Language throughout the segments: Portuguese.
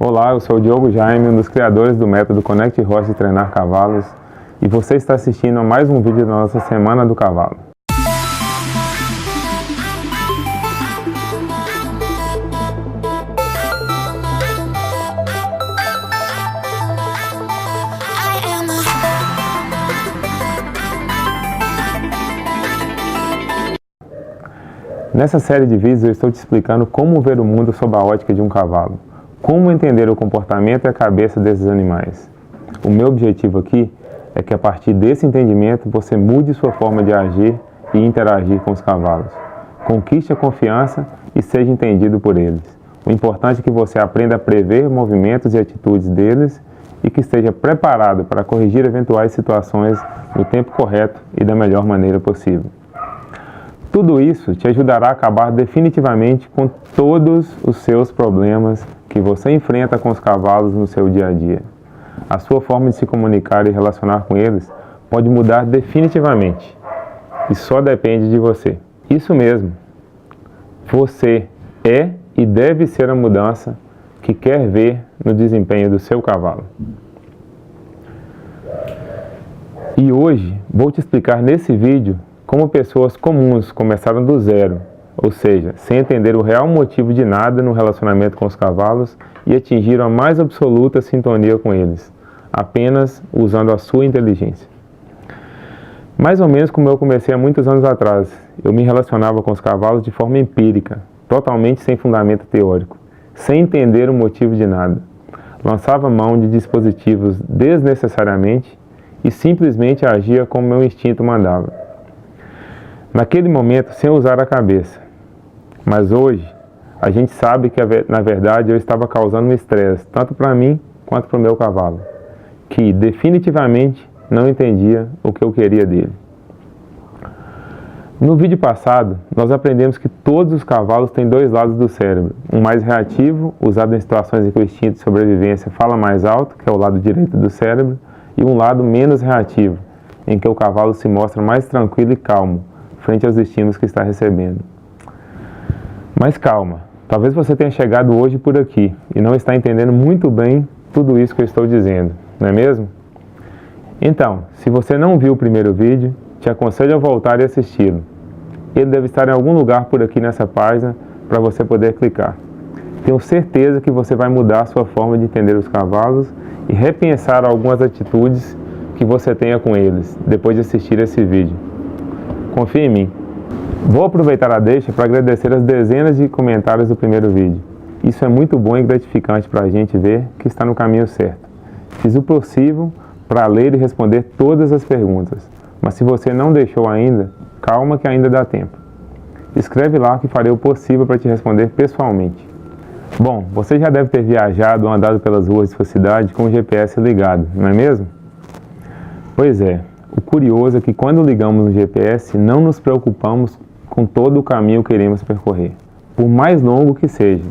Olá, eu sou o Diogo Jaime, um dos criadores do método Connect Horse de treinar cavalos, e você está assistindo a mais um vídeo da nossa Semana do Cavalo. Nessa série de vídeos eu estou te explicando como ver o mundo sob a ótica de um cavalo, como entender o comportamento e a cabeça desses animais. O meu objetivo aqui é que a partir desse entendimento você mude sua forma de agir e interagir com os cavalos. Conquiste a confiança e seja entendido por eles. O importante é que você aprenda a prever movimentos e atitudes deles e que esteja preparado para corrigir eventuais situações no tempo correto e da melhor maneira possível. Tudo isso te ajudará a acabar definitivamente com todos os seus problemas que você enfrenta com os cavalos no seu dia a dia. A sua forma de se comunicar e relacionar com eles pode mudar definitivamente e só depende de você. Isso mesmo, você é e deve ser a mudança que quer ver no desempenho do seu cavalo. E hoje vou te explicar nesse vídeo como pessoas comuns começaram do zero, ou seja, sem entender o real motivo de nada no relacionamento com os cavalos e atingiram a mais absoluta sintonia com eles, apenas usando a sua inteligência. Mais ou menos como eu comecei há muitos anos atrás, eu me relacionava com os cavalos de forma empírica, totalmente sem fundamento teórico, sem entender o motivo de nada. Lançava mão de dispositivos desnecessariamente e simplesmente agia como meu instinto mandava. Naquele momento, sem usar a cabeça. Mas hoje, a gente sabe que, na verdade, eu estava causando um estresse, tanto para mim quanto para o meu cavalo, que definitivamente não entendia o que eu queria dele. No vídeo passado, nós aprendemos que todos os cavalos têm dois lados do cérebro. Um mais reativo, usado em situações em que o instinto de sobrevivência fala mais alto, que é o lado direito do cérebro, e um lado menos reativo, em que o cavalo se mostra mais tranquilo e calmo, frente aos estímulos que está recebendo. Mas calma, talvez você tenha chegado hoje por aqui e não está entendendo muito bem tudo isso que eu estou dizendo, não é mesmo? Então, se você não viu o primeiro vídeo, te aconselho a voltar e assisti-lo. Ele deve estar em algum lugar por aqui nessa página para você poder clicar. Tenho certeza que você vai mudar a sua forma de entender os cavalos e repensar algumas atitudes que você tenha com eles depois de assistir esse vídeo. Confie em mim. Vou aproveitar a deixa para agradecer as dezenas de comentários do primeiro vídeo. Isso é muito bom e gratificante para a gente ver que está no caminho certo. Fiz o possível para ler e responder todas as perguntas, mas se você não deixou ainda, calma que ainda dá tempo. Escreve lá que farei o possível para te responder pessoalmente. Bom, você já deve ter viajado ou andado pelas ruas de sua cidade com o GPS ligado, não é mesmo? Pois é. O curioso é que quando ligamos no GPS, não nos preocupamos com todo o caminho que iremos percorrer, por mais longo que seja.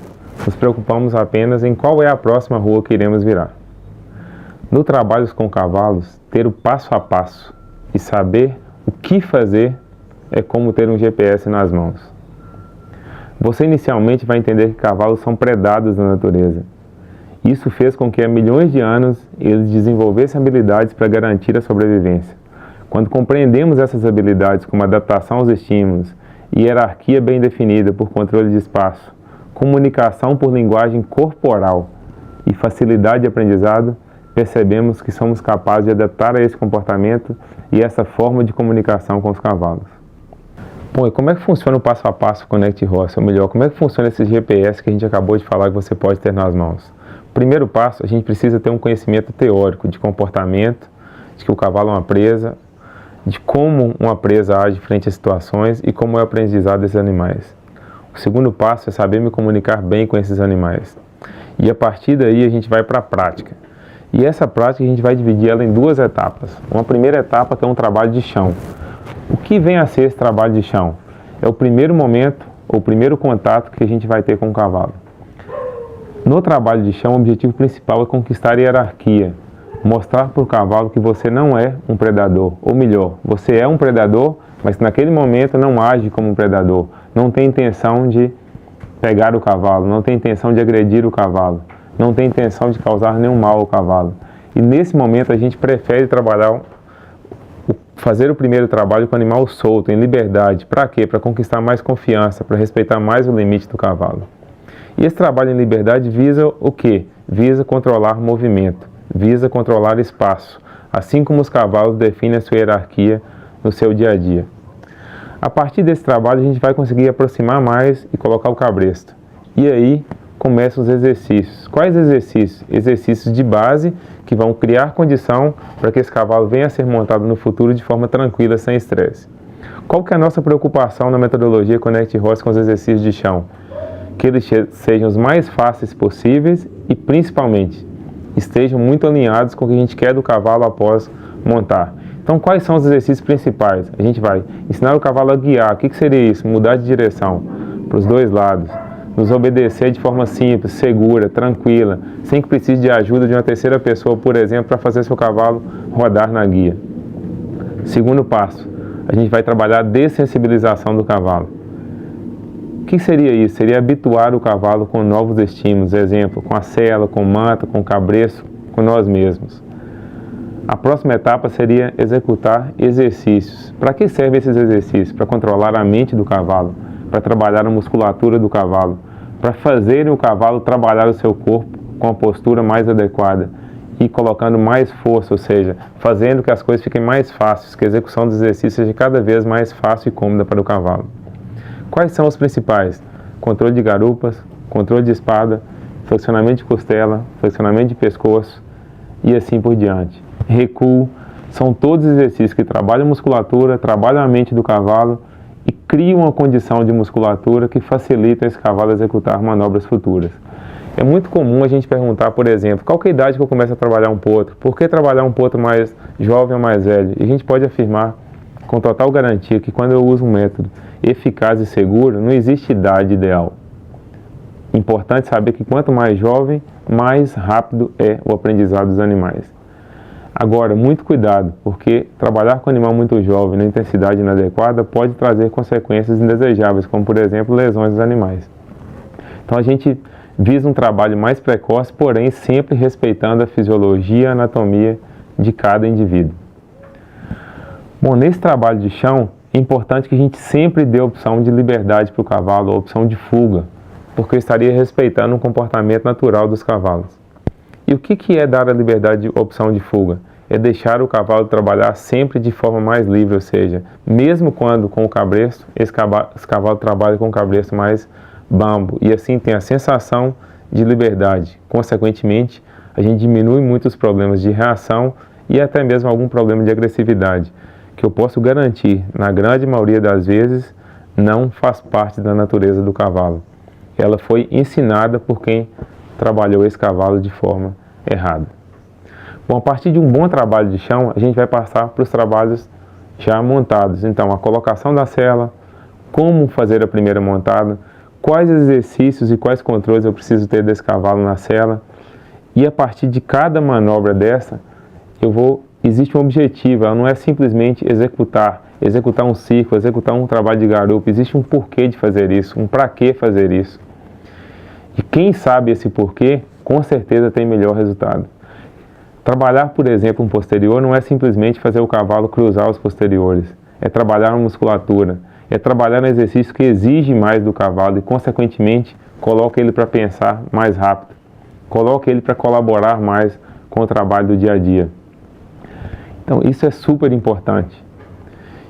Nos preocupamos apenas em qual é a próxima rua que iremos virar. No trabalho com cavalos, ter o passo a passo e saber o que fazer é como ter um GPS nas mãos. Você inicialmente vai entender que cavalos são predados na natureza. Isso fez com que há milhões de anos eles desenvolvessem habilidades para garantir a sobrevivência. Quando compreendemos essas habilidades como adaptação aos estímulos, hierarquia bem definida por controle de espaço, comunicação por linguagem corporal e facilidade de aprendizado, percebemos que somos capazes de adaptar a esse comportamento e essa forma de comunicação com os cavalos. Bom, e como é que funciona o passo a passo Connect Horse? Ou melhor, como é que funciona esse GPS que a gente acabou de falar que você pode ter nas mãos? Primeiro passo, a gente precisa ter um conhecimento teórico de comportamento, de que o cavalo é uma presa, de como uma presa age frente a situações e como é o aprendizado desses animais. O segundo passo é saber me comunicar bem com esses animais. E a partir daí a gente vai para a prática. E essa prática a gente vai dividir ela em duas etapas. Uma primeira etapa que é um trabalho de chão. O que vem a ser esse trabalho de chão? É o primeiro momento, ou o primeiro contato que a gente vai ter com o cavalo. No trabalho de chão, o objetivo principal é conquistar a hierarquia. Mostrar para o cavalo que você não é um predador, ou melhor, você é um predador, mas naquele momento não age como um predador, não tem intenção de pegar o cavalo, não tem intenção de agredir o cavalo, não tem intenção de causar nenhum mal ao cavalo. E nesse momento a gente prefere fazer o primeiro trabalho com o animal solto, em liberdade. Para quê? Para conquistar mais confiança, para respeitar mais o limite do cavalo. E esse trabalho em liberdade visa o quê? Visa controlar movimento, visa controlar espaço, assim como os cavalos definem a sua hierarquia no seu dia a dia. A partir desse trabalho a gente vai conseguir aproximar mais e colocar o cabresto. E aí começam os exercícios. Quais exercícios? Exercícios de base que vão criar condição para que esse cavalo venha a ser montado no futuro de forma tranquila, sem estresse. Qual que é a nossa preocupação na metodologia Connect Horse com os exercícios de chão? Que eles sejam os mais fáceis possíveis e, principalmente, estejam muito alinhados com o que a gente quer do cavalo após montar. Então, quais são os exercícios principais? A gente vai ensinar o cavalo a guiar. O que seria isso? Mudar de direção para os dois lados. Nos obedecer de forma simples, segura, tranquila, sem que precise de ajuda de uma terceira pessoa, por exemplo, para fazer seu cavalo rodar na guia. Segundo passo, a gente vai trabalhar a dessensibilização do cavalo. O que seria isso? Seria habituar o cavalo com novos estímulos, exemplo, com a sela, com manta, com cabresto, com nós mesmos. A próxima etapa seria executar exercícios. Para que servem esses exercícios? Para controlar a mente do cavalo, para trabalhar a musculatura do cavalo, para fazerem o cavalo trabalhar o seu corpo com a postura mais adequada e colocando mais força, ou seja, fazendo que as coisas fiquem mais fáceis, que a execução dos exercícios seja cada vez mais fácil e cômoda para o cavalo. Quais são os principais? Controle de garupas, controle de espada, flexionamento de costela, flexionamento de pescoço e assim por diante. Recuo, são todos exercícios que trabalham a musculatura, trabalham a mente do cavalo e criam uma condição de musculatura que facilita esse cavalo a executar manobras futuras. É muito comum a gente perguntar, por exemplo, qual que é a idade que eu começo a trabalhar um potro? Por que trabalhar um potro mais jovem ou mais velho? E a gente pode afirmar com total garantia que quando eu uso um método eficaz e seguro, não existe idade ideal. Importante saber que quanto mais jovem, mais rápido é o aprendizado dos animais. Agora, muito cuidado, porque trabalhar com um animal muito jovem na intensidade inadequada pode trazer consequências indesejáveis, como por exemplo, lesões dos animais. Então a gente visa um trabalho mais precoce, porém sempre respeitando a fisiologia e a anatomia de cada indivíduo. Bom, nesse trabalho de chão, é importante que a gente sempre dê a opção de liberdade para o cavalo, a opção de fuga, porque eu estaria respeitando o comportamento natural dos cavalos. E o que é dar a liberdade de opção de fuga? É deixar o cavalo trabalhar sempre de forma mais livre, ou seja, mesmo quando com o cabresto, esse cavalo trabalha com o cabresto mais bambo, e assim tem a sensação de liberdade. Consequentemente, a gente diminui muito os problemas de reação e até mesmo algum problema de agressividade, que eu posso garantir, na grande maioria das vezes, não faz parte da natureza do cavalo. Ela foi ensinada por quem trabalhou esse cavalo de forma errada. Bom, a partir de um bom trabalho de chão, a gente vai passar para os trabalhos já montados. Então, a colocação da sela, como fazer a primeira montada, quais exercícios e quais controles eu preciso ter desse cavalo na sela. E a partir de cada manobra dessa, existe um objetivo, ela não é simplesmente executar um círculo, executar um trabalho de garupa, existe um porquê de fazer isso, um para que fazer isso. E quem sabe esse porquê, com certeza tem melhor resultado. Trabalhar, por exemplo, um posterior não é simplesmente fazer o cavalo cruzar os posteriores, é trabalhar a musculatura, é trabalhar no exercício que exige mais do cavalo e, consequentemente, coloca ele para pensar mais rápido, coloca ele para colaborar mais com o trabalho do dia a dia. Então, isso é super importante.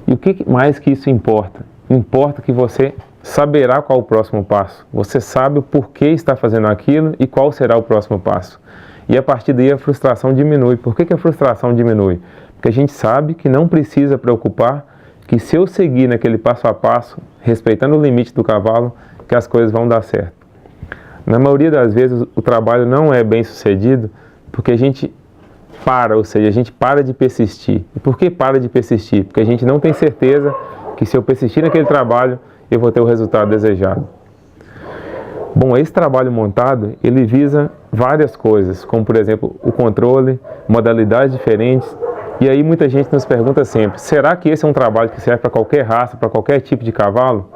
E o que mais que isso importa? Importa que você saberá qual o próximo passo. Você sabe o porquê está fazendo aquilo e qual será o próximo passo. E a partir daí a frustração diminui. Por que a frustração diminui? Porque a gente sabe que não precisa preocupar, que se eu seguir naquele passo a passo, respeitando o limite do cavalo, que as coisas vão dar certo. Na maioria das vezes o trabalho não é bem sucedido porque a gente ou seja, a gente para de persistir. E por que para de persistir? Porque a gente não tem certeza que se eu persistir naquele trabalho, eu vou ter o resultado desejado. Bom, esse trabalho montado, ele visa várias coisas, como por exemplo, o controle, modalidades diferentes. E aí muita gente nos pergunta sempre, será que esse é um trabalho que serve para qualquer raça, para qualquer tipo de cavalo?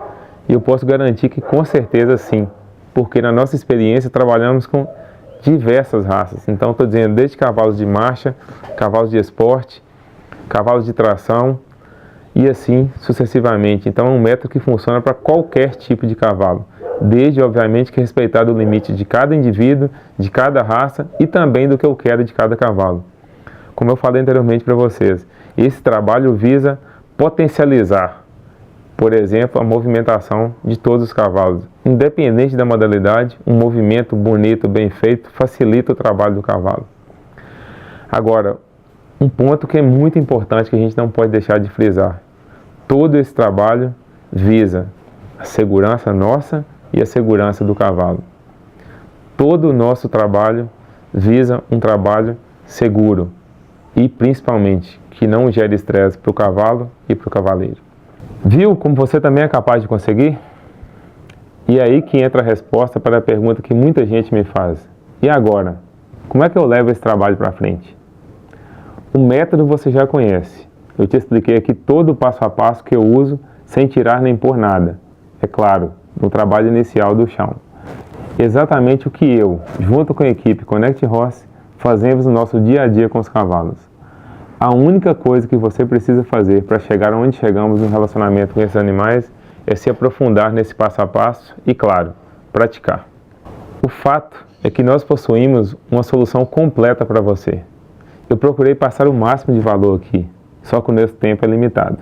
E eu posso garantir que com certeza sim, porque na nossa experiência trabalhamos com diversas raças. Então estou dizendo desde cavalos de marcha, cavalos de esporte, cavalos de tração e assim sucessivamente. Então é um método que funciona para qualquer tipo de cavalo, desde obviamente que respeitar o limite de cada indivíduo, de cada raça e também do que eu quero de cada cavalo. Como eu falei anteriormente para vocês, esse trabalho visa potencializar, por exemplo, a movimentação de todos os cavalos. Independente da modalidade, um movimento bonito, bem feito, facilita o trabalho do cavalo. Agora, um ponto que é muito importante que a gente não pode deixar de frisar. Todo esse trabalho visa a segurança nossa e a segurança do cavalo. Todo o nosso trabalho visa um trabalho seguro e, principalmente, que não gere estresse para o cavalo e para o cavaleiro. Viu como você também é capaz de conseguir? E aí que entra a resposta para a pergunta que muita gente me faz. E agora? Como é que eu levo esse trabalho para frente? O método você já conhece. Eu te expliquei aqui todo o passo a passo que eu uso sem tirar nem pôr nada. É claro, no trabalho inicial do chão. Exatamente o que eu, junto com a equipe Connect Horse, fazemos no nosso dia a dia com os cavalos. A única coisa que você precisa fazer para chegar onde chegamos no relacionamento com esses animais é se aprofundar nesse passo a passo e, claro, praticar. O fato é que nós possuímos uma solução completa para você. Eu procurei passar o máximo de valor aqui, só que o nosso tempo é limitado.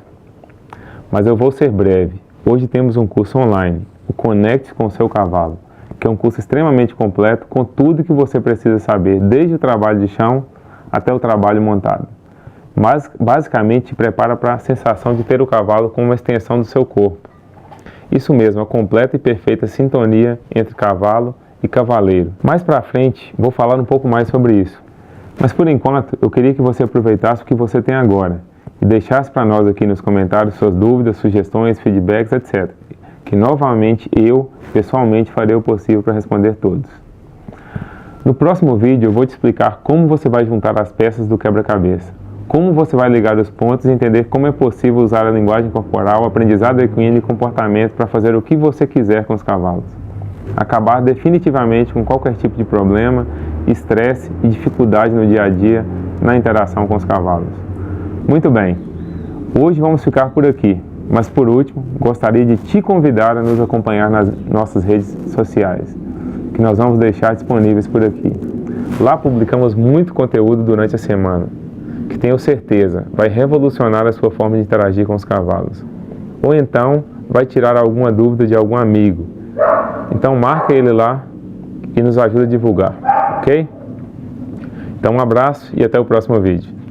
Mas eu vou ser breve. Hoje temos um curso online, o Conecte com o Seu Cavalo, que é um curso extremamente completo com tudo que você precisa saber, desde o trabalho de chão até o trabalho montado. Mas basicamente te prepara para a sensação de ter o cavalo como uma extensão do seu corpo. Isso mesmo, a completa e perfeita sintonia entre cavalo e cavaleiro. Mais para frente vou falar um pouco mais sobre isso. Mas por enquanto eu queria que você aproveitasse o que você tem agora e deixasse para nós aqui nos comentários suas dúvidas, sugestões, feedbacks, etc. Que novamente eu, pessoalmente, farei o possível para responder todos. No próximo vídeo eu vou te explicar como você vai juntar as peças do quebra-cabeça, como você vai ligar os pontos e entender como é possível usar a linguagem corporal, aprendizado equino e comportamento para fazer o que você quiser com os cavalos. Acabar definitivamente com qualquer tipo de problema, estresse e dificuldade no dia a dia na interação com os cavalos. Muito bem, hoje vamos ficar por aqui, mas por último, gostaria de te convidar a nos acompanhar nas nossas redes sociais, que nós vamos deixar disponíveis por aqui. Lá publicamos muito conteúdo durante a semana, que tenho certeza vai revolucionar a sua forma de interagir com os cavalos. Ou então, vai tirar alguma dúvida de algum amigo. Então marca ele lá e nos ajuda a divulgar, ok? Então um abraço e até o próximo vídeo.